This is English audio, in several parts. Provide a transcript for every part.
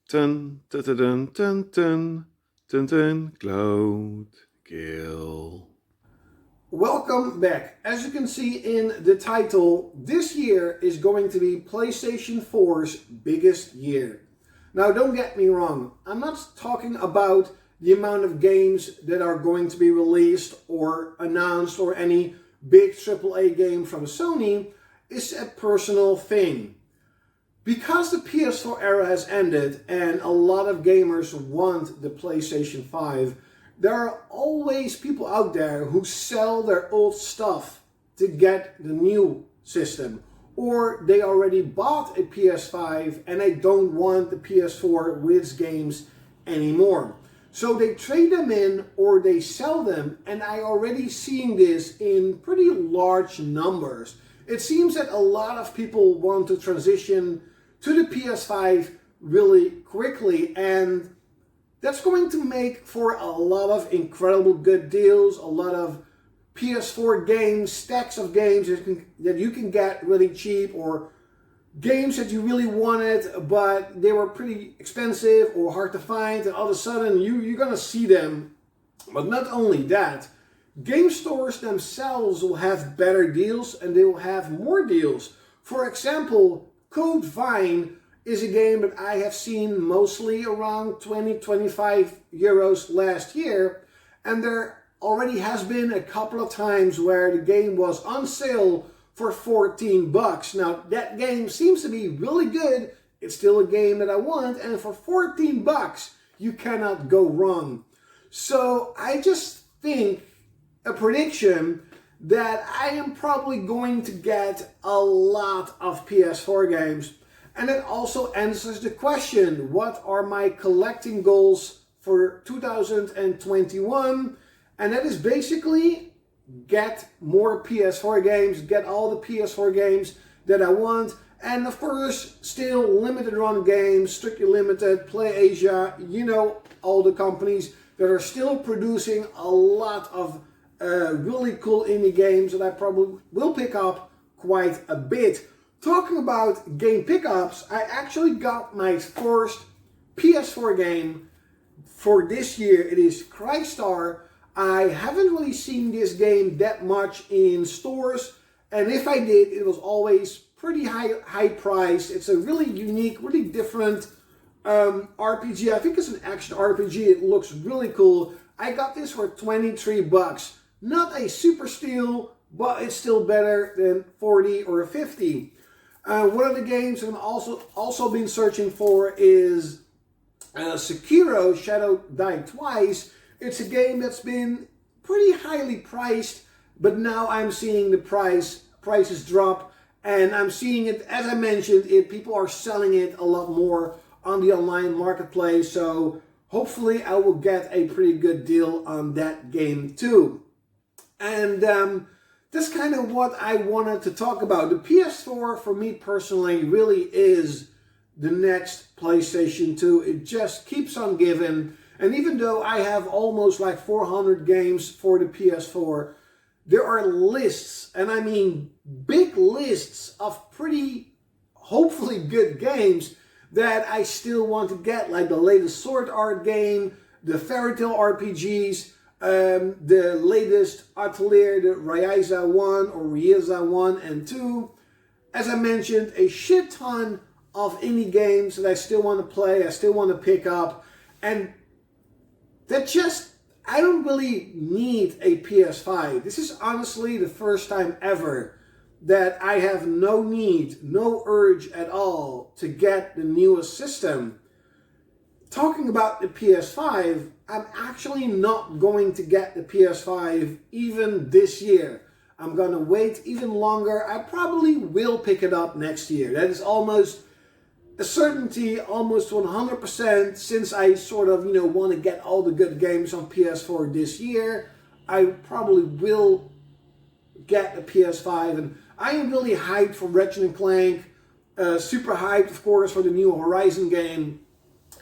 Dun, dun, dun, dun, dun, dun, dun, dun, klaudkil. Welcome back. As you can see in the title, this year is going to be PlayStation 4's biggest year. Now, don't get me wrong, I'm not talking about the amount of games that are going to be released or announced or any big AAA game from Sony. It's a personal thing. Because the PS4 era has ended and a lot of gamers want the PlayStation 5, there are always people out there who sell their old stuff to get the new system. Or they already bought a PS5 and they don't want the PS4 with its games anymore. So they trade them in or they sell them, and I already seeing this in pretty large numbers. It seems that a lot of people want to transition to the PS5 really quickly, and that's going to make for a lot of incredible good deals, a lot of PS4 games, stacks of games that you can get really cheap, or games that you really wanted but they were pretty expensive or hard to find, and all of a sudden you're going to see them. But not only that, game stores themselves will have better deals and they will have more deals. For example, Code Vein is a game that I have seen mostly around 20-25 euros last year, and there already has been a couple of times where the game was on sale for 14 bucks. Now that game seems to be really good. It's still a game that I want, and for 14 bucks you cannot go wrong. So I just think a prediction that I am probably going to get a lot of PS4 games. And it also answers the question, what are my collecting goals for 2021? And that is basically get more PS4 games, get all the PS4 games that I want. And of course, still limited run games, strictly limited, PlayAsia, you know, all the companies that are still producing a lot of really cool indie games that I probably will pick up quite a bit. Talking about game pickups, I actually got my first PS4 game for this year. It is Crystar. I haven't really seen this game that much in stores, and if I did, it was always pretty high priced. It's a really unique, really different RPG. I think it's an action RPG. It looks really cool. I got this for 23 bucks. Not a super steal, but it's still better than 40 or 50. One of the games that I'm also been searching for is Sekiro, Shadow Die Twice. It's a game that's been pretty highly priced, but now I'm seeing the prices drop, and I'm seeing it, as I mentioned, people are selling it a lot more on the online marketplace. So hopefully I will get a pretty good deal on that game too. And that's kind of what I wanted to talk about. The PS4, for me personally, really is the next PlayStation 2. It just keeps on giving. And even though I have almost like 400 games for the PS4, there are lists, and I mean big lists of pretty, hopefully good games that I still want to get, like the latest Sword Art game, the Fairy Tail RPGs, the latest Atelier, the Ryza 1 or Ryza 1 and 2. As I mentioned, a shit ton of indie games that I still want to play, I still want to pick up, and that just, I don't really need a PS5. This is honestly the first time ever that I have no need, no urge at all to get the newest system. Talking about the PS5, I'm actually not going to get the PS5 even this year. I'm going to wait even longer. I probably will pick it up next year. That is almost a certainty, almost 100%, since I sort of, want to get all the good games on PS4 this year. I probably will get a PS5, and I am really hyped for Ratchet & Clank. Super hyped, of course, for the new Horizon game,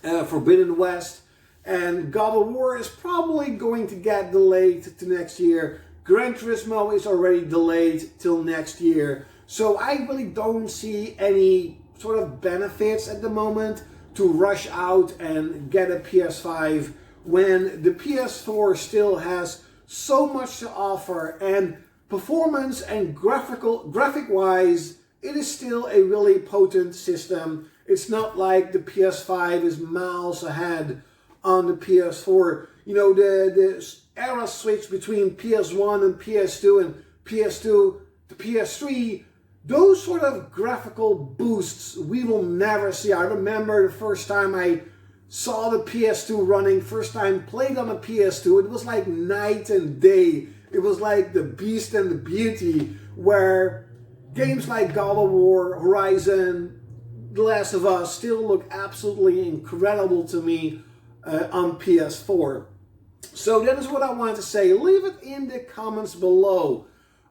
Forbidden West. And God of War is probably going to get delayed to next year. Gran Turismo is already delayed till next year. So I really don't see any sort of benefits at the moment to rush out and get a PS5 when the PS4 still has so much to offer, and performance and graphic wise, it is still a really potent system. It's not like the PS5 is miles ahead on the PS4. You know, the era switch between PS1 and PS2 and PS2 to PS3, those sort of graphical boosts we will never see. I remember the first time I saw the PS2 running, first time played on a PS2, it was like night and day. It was like the beast and the beauty, where games like God of War, Horizon, The Last of Us still look absolutely incredible to me on PS4. So that is what I wanted to say. Leave it in the comments below.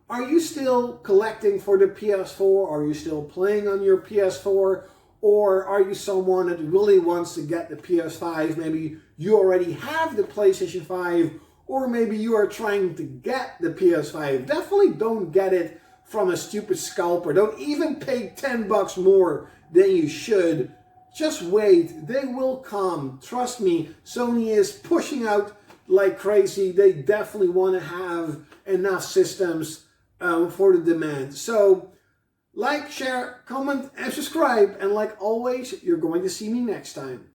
Are you still collecting for the PS4? Are you still playing on your PS4? Or are you someone that really wants to get the PS5? Maybe you already have the PlayStation 5, or maybe you are trying to get the PS5. Definitely don't get it from a stupid scalper. Don't even pay 10 bucks more than you should. Just wait, they will come. Trust me, Sony is pushing out like crazy. They definitely want to have enough systems for the demand. So, like, share, comment, and subscribe. And like always, you're going to see me next time.